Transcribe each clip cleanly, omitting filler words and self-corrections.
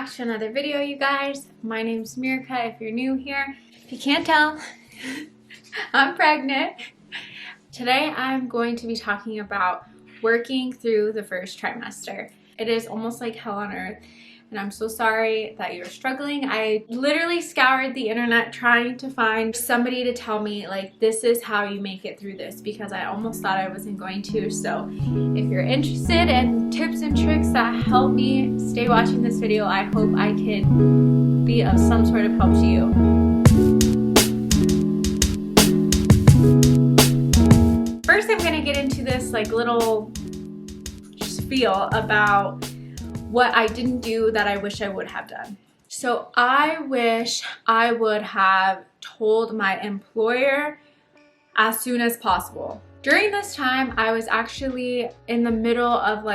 back to another video, you guys. My name's Mirka if you're new here. If you can't tell, I'm pregnant. Today I'm going to be talking about working through the first trimester. It is almost like hell on earth, and I'm so sorry that you're struggling. I literally scoured the internet trying to find somebody to tell me, like, this is how you make it through this, because I almost thought I wasn't going to. So if you're interested in tips and tricks that help me, stay watching this video. I hope I can be of some sort of help to you. First, I'm gonna get into this like little spiel about what I didn't do that I wish I would have done. So I wish I would have told my employer as soon as possible. During this time, I was actually in the middle of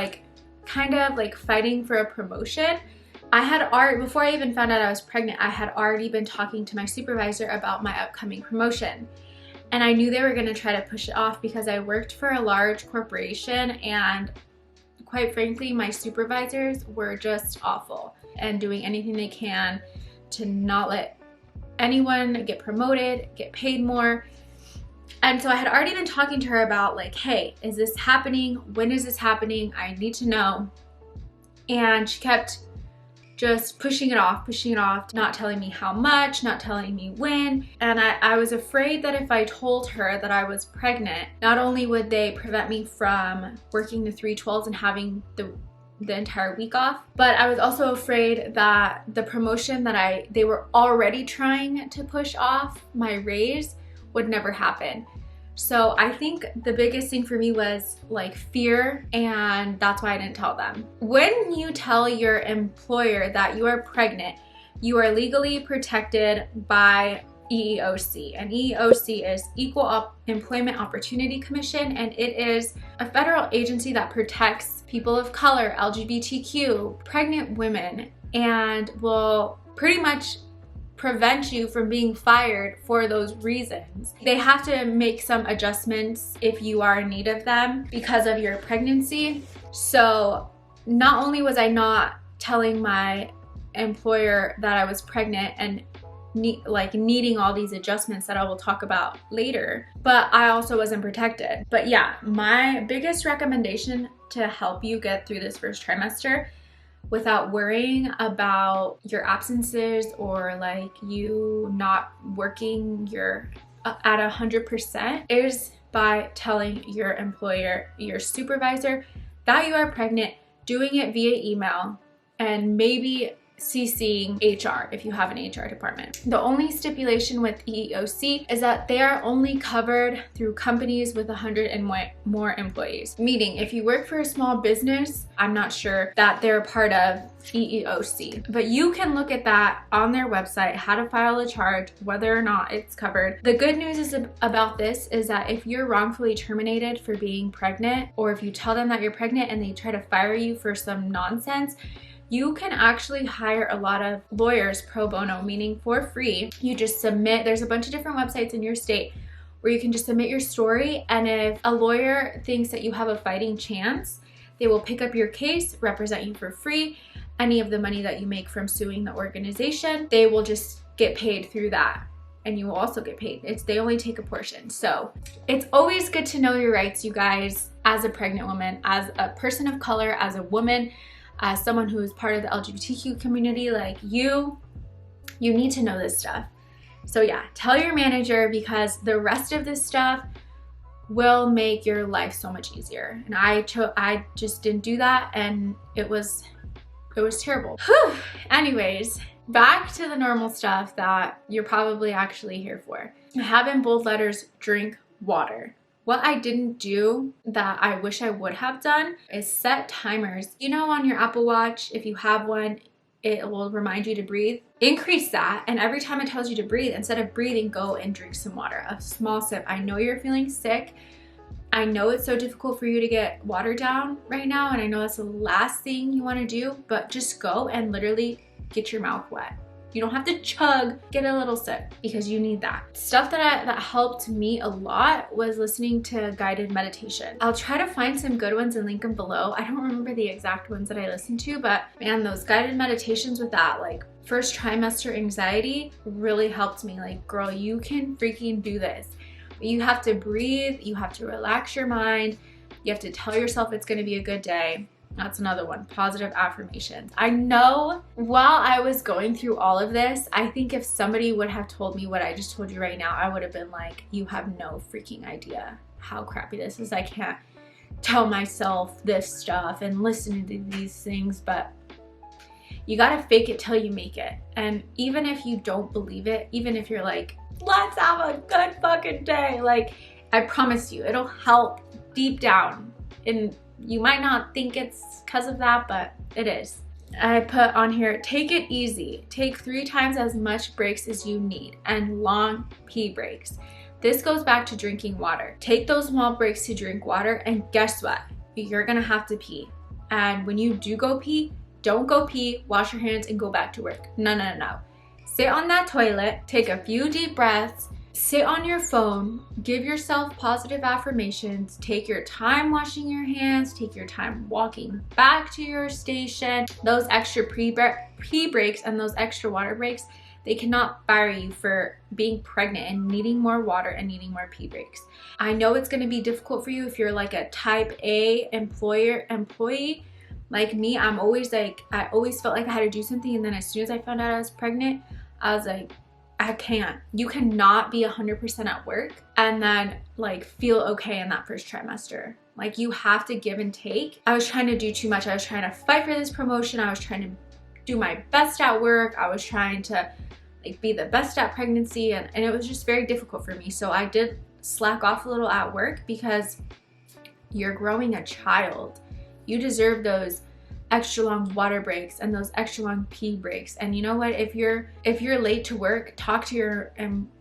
kind of fighting for a promotion. I had already, before I even found out I was pregnant, I had already been talking to my supervisor about my upcoming promotion. And I knew they were gonna try to push it off because I worked for a large corporation, and quite frankly, my supervisors were just awful and doing anything they can to not let anyone get promoted, get paid more. And so I had already been talking to her about like, hey, is this happening? When is this happening? I need to know. And she kept just pushing it off, not telling me how much, not telling me when. And I was afraid that if I told her that I was pregnant, not only would they prevent me from working the 3/12s and having the entire week off, but I was also afraid that the promotion that they were already trying to push off, my raise, would never happen. So I think the biggest thing for me was like fear, and that's why I didn't tell them. When you tell your employer that you are pregnant, you are legally protected by EEOC. And EEOC is Equal Employment Opportunity Commission, and it is a federal agency that protects people of color, LGBTQ, pregnant women, and will pretty much prevent you from being fired for those reasons. They have to make some adjustments if you are in need of them because of your pregnancy. So not only was I not telling my employer that I was pregnant and needing all these adjustments that I will talk about later, but I also wasn't protected. But yeah, my biggest recommendation to help you get through this first trimester without worrying about your absences or like you not working your at 100% is by telling your employer, your supervisor, that you are pregnant, doing it via email, and maybe CCing HR if you have an HR department. The only stipulation with EEOC is that they are only covered through companies with 100 and more employees. Meaning, if you work for a small business, I'm not sure that they're part of EEOC. But you can look at that on their website, how to file a charge, whether or not it's covered. The good news about this is that if you're wrongfully terminated for being pregnant, or if you tell them that you're pregnant and they try to fire you for some nonsense, you can actually hire a lot of lawyers pro bono, meaning for free. You just submit, there's a bunch of different websites in your state where you can just submit your story, and if a lawyer thinks that you have a fighting chance, they will pick up your case, represent you for free. Any of the money that you make from suing the organization, they will just get paid through that, and you will also get paid. They only take a portion. So it's always good to know your rights, you guys, as a pregnant woman, as a person of color, as a woman, as someone who is part of the LGBTQ community. Like you need to know this stuff. So yeah, tell your manager, because the rest of this stuff will make your life so much easier. And I just didn't do that, and it was terrible. Whew. Anyways, back to the normal stuff that you're probably actually here for. I have in bold letters, drink water. What I didn't do that I wish I would have done is set timers. You know, on your Apple Watch, if you have one, it will remind you to breathe. Increase that, and every time it tells you to breathe, instead of breathing, go and drink some water, a small sip. I know you're feeling sick. I know it's so difficult for you to get water down right now, and I know that's the last thing you want to do, but just go and literally get your mouth wet. You don't have to chug, get a little sip because you need that. Stuff that helped me a lot was listening to guided meditation. I'll try to find some good ones and link them below. I don't remember the exact ones that I listened to, but man, those guided meditations with that like first trimester anxiety really helped me. Like, girl, you can freaking do this. You have to breathe, you have to relax your mind, you have to tell yourself it's gonna be a good day. That's another one, positive affirmations. I know while I was going through all of this, I think if somebody would have told me what I just told you right now, I would have been like, you have no freaking idea how crappy this is. I can't tell myself this stuff and listen to these things, but you gotta fake it till you make it. And even if you don't believe it, even if you're like, let's have a good fucking day, like, I promise you, it'll help deep down. And you might not think it's because of that, but it is. I put on here, take it easy. Take 3 times as much breaks as you need and long pee breaks. This goes back to drinking water. Take those small breaks to drink water, and guess what? You're gonna have to pee. And when you do go pee, don't go pee, wash your hands, and go back to work. No, no, no. Sit on that toilet, take a few deep breaths, sit on your phone, give yourself positive affirmations, take your time washing your hands, take your time walking back to your station. Those extra pee breaks and those extra water breaks, they cannot fire you for being pregnant and needing more water and needing more pee breaks. I know it's gonna be difficult for you if you're like a type A employee. Like me, I'm always like, I always felt like I had to do something, and then as soon as I found out I was pregnant, I was like, I can't. You cannot be 100% at work and then like feel okay in that first trimester. Like, you have to give and take. I was trying to do too much. I was trying to fight for this promotion. I was trying to do my best at work. I was trying to like be the best at pregnancy, and it was just very difficult for me. So I did slack off a little at work because you're growing a child. You deserve those extra long water breaks and those extra long pee breaks. And you know what, if you're late to work, talk to your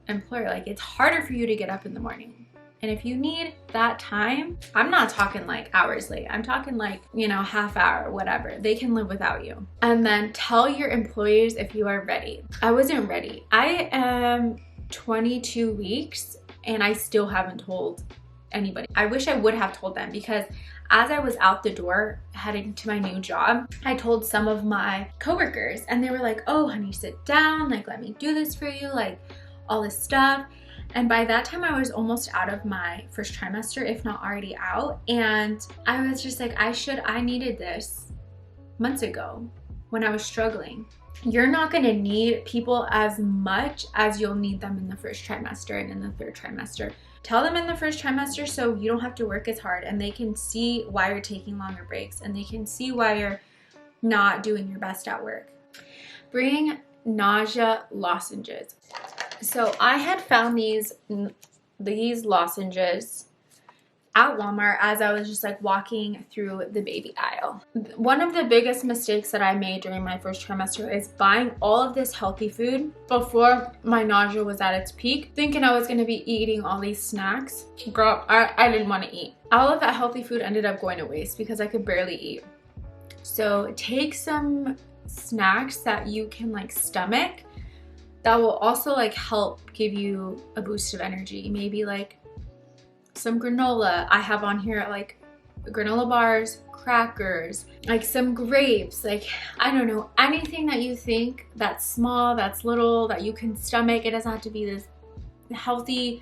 employer. Like, it's harder for you to get up in the morning, and if you need that time, I'm not talking like hours late, I'm talking like, you know, half hour, whatever. They can live without you. And then tell your employers if you are ready. I wasn't ready. I am 22 weeks and I still haven't told anybody. I wish I would have told them, because as I was out the door heading to my new job, I told some of my coworkers, and they were like, oh honey, sit down, like let me do this for you, like all this stuff. And by that time I was almost out of my first trimester, if not already out. And I was just like, I needed this months ago when I was struggling. You're not gonna need people as much as you'll need them in the first trimester and in the third trimester. Tell them in the first trimester so you don't have to work as hard, and they can see why you're taking longer breaks, and they can see why you're not doing your best at work. Bring nausea lozenges. So I had found these lozenges at Walmart as I was just like walking through the baby aisle. One of the biggest mistakes that I made during my first trimester is buying all of this healthy food before my nausea was at its peak, thinking I was gonna be eating all these snacks. Girl, I didn't wanna eat. All of that healthy food ended up going to waste because I could barely eat. So take some snacks that you can like stomach that will also like help give you a boost of energy. Maybe like some granola. I have on here like granola bars, crackers, like some grapes, like I don't know, anything that you think that's small, that's little, that you can stomach. It doesn't have to be this healthy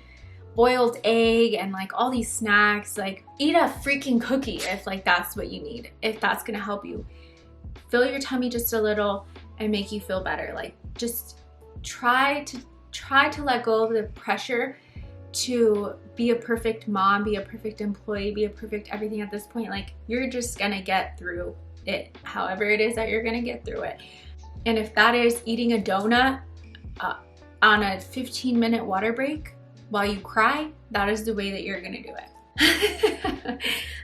boiled egg and like all these snacks. Like, eat a freaking cookie if like that's what you need, if that's gonna help you fill your tummy just a little and make you feel better. Like, just try to let go of the pressure to be a perfect mom, be a perfect employee, be a perfect everything at this point. Like, you're just gonna get through it, however it is that you're gonna get through it. And if that is eating a donut on a 15-minute water break while you cry, that is the way that you're gonna do it.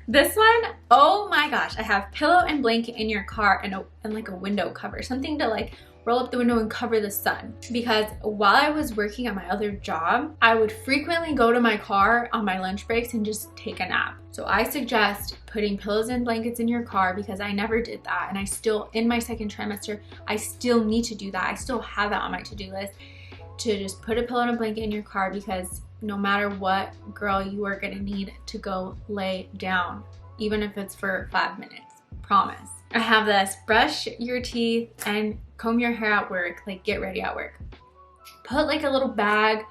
This one, oh my gosh, I have pillow and blanket in your car and like a window cover, something to like roll up the window and cover the sun. Because while I was working at my other job, I would frequently go to my car on my lunch breaks and just take a nap. So I suggest putting pillows and blankets in your car, because I never did that. And I still, in my second trimester, I still need to do that. I still have that on my to-do list, to just put a pillow and a blanket in your car, because no matter what, girl, you are gonna need to go lay down, even if it's for 5 minutes, promise. I have this, brush your teeth and comb your hair at work, like get ready at work. Put like a little bag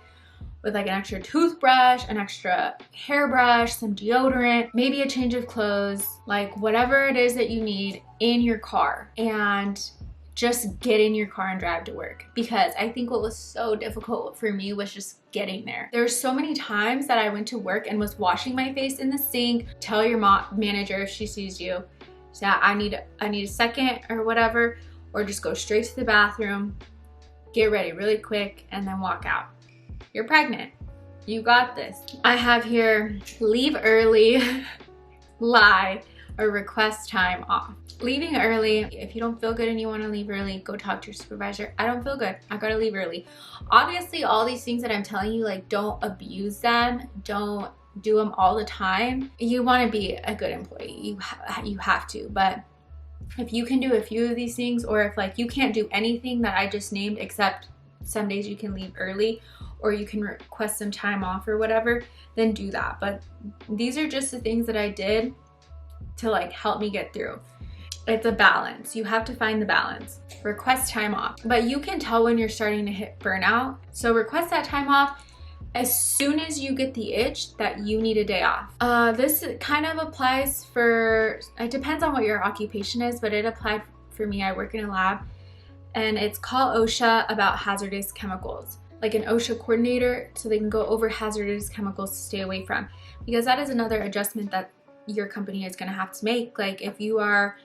with like an extra toothbrush, an extra hairbrush, some deodorant, maybe a change of clothes, like whatever it is that you need in your car, and just get in your car and drive to work. Because I think what was so difficult for me was just getting there. There's so many times that I went to work and was washing my face in the sink. Tell your manager if she sees you, say I need a second or whatever, or just go straight to the bathroom, get ready really quick, and then walk out. You're pregnant. You got this. I have here, leave early, lie, or request time off. Leaving early, if you don't feel good and you want to leave early, go talk to your supervisor. I don't feel good, I gotta leave early. Obviously, all these things that I'm telling you, like, don't abuse them, don't do them all the time. You want to be a good employee, you have to. But if you can do a few of these things, or if like you can't do anything that I just named, except some days you can leave early or you can request some time off or whatever, then do that. But these are just the things that I did to like help me get through. It's a balance. You have to find the balance. Request time off. But you can tell when you're starting to hit burnout. So request that time off as soon as you get the itch that you need a day off. This kind of applies for, it depends on what your occupation is, but it applied for me. I work in a lab, and it's called OSHA, about hazardous chemicals. Like an OSHA coordinator, so they can go over hazardous chemicals to stay away from. Because that is another adjustment that your company is gonna have to make. Like if you are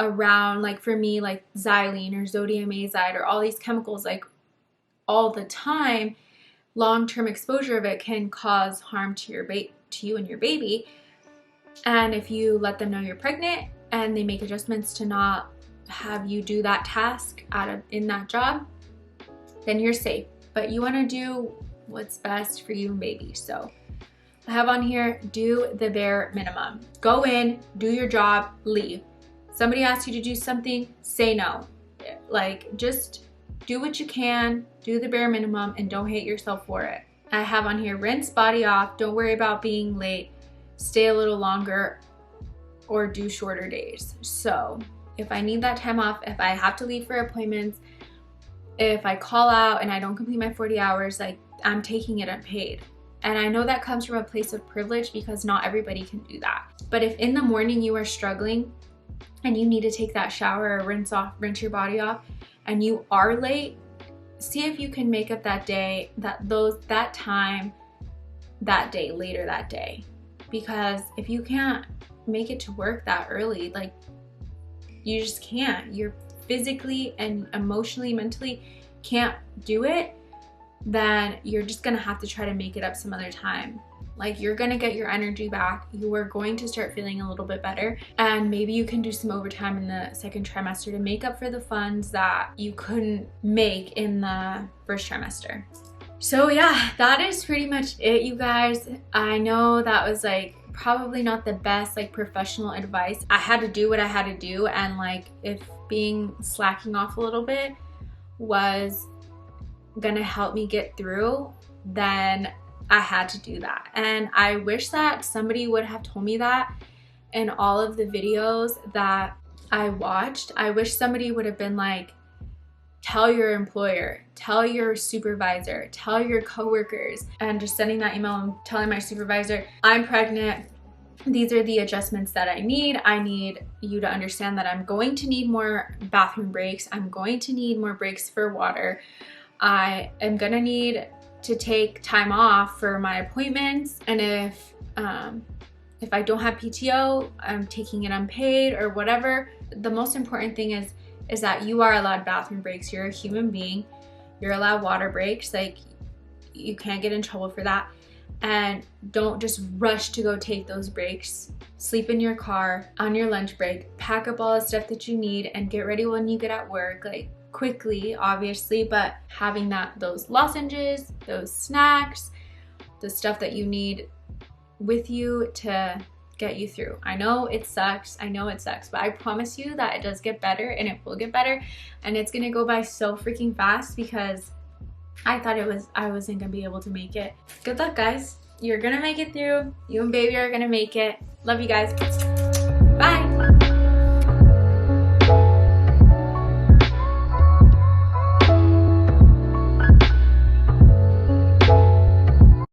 around, like for me, like xylene or sodium azide or all these chemicals like all the time, long-term exposure of it can cause harm to you and your baby. And if you let them know you're pregnant and they make adjustments to not have you do that task in that job, then you're safe. But you want to do what's best for you and baby. So I have on here, do the bare minimum. Go in, do your job, leave. Somebody asks you to do something, say no. Like, just do what you can, do the bare minimum, and don't hate yourself for it. I have on here, rinse body off, don't worry about being late, stay a little longer, or do shorter days. So if I need that time off, if I have to leave for appointments, if I call out and I don't complete my 40 hours, like, I'm taking it unpaid. And I know that comes from a place of privilege, because not everybody can do that. But if in the morning you are struggling and you need to take that shower or rinse your body off, and you are late, see if you can make up that day, that time, that day, later that day. Because if you can't make it to work that early, like, you just can't. You're physically and emotionally, mentally can't do it, then you're just gonna have to try to make it up some other time. Like, you're gonna get your energy back. You are going to start feeling a little bit better. And maybe you can do some overtime in the second trimester to make up for the funds that you couldn't make in the first trimester. So yeah, that is pretty much it, you guys. I know that was like probably not the best like professional advice. I had to do what I had to do, and like if slacking off a little bit was gonna help me get through, then I had to do that. And I wish that somebody would have told me that in all of the videos that I watched. I wish somebody would have been like, tell your employer, tell your supervisor, tell your coworkers, and just sending that email and telling my supervisor, I'm pregnant, these are the adjustments that I need. I need you to understand that I'm going to need more bathroom breaks. I'm going to need more breaks for water. I am gonna need to take time off for my appointments, and if I don't have PTO, I'm taking it unpaid or whatever. The most important thing is that you are allowed bathroom breaks. You're a human being. You're allowed water breaks. Like, you can't get in trouble for that. and don't just rush to go take those breaks. Sleep in your car on your lunch break, pack up all the stuff that you need and get ready when you get at work, like quickly, obviously, but having those lozenges, those snacks, the stuff that you need with you to get you through. I know it sucks, but I promise you that it does get better, and it will get better, and it's gonna go by so freaking fast because I thought I wasn't gonna be able to make it. Good luck, guys. You're gonna make it through. You and baby are gonna make it. Love you guys. Bye.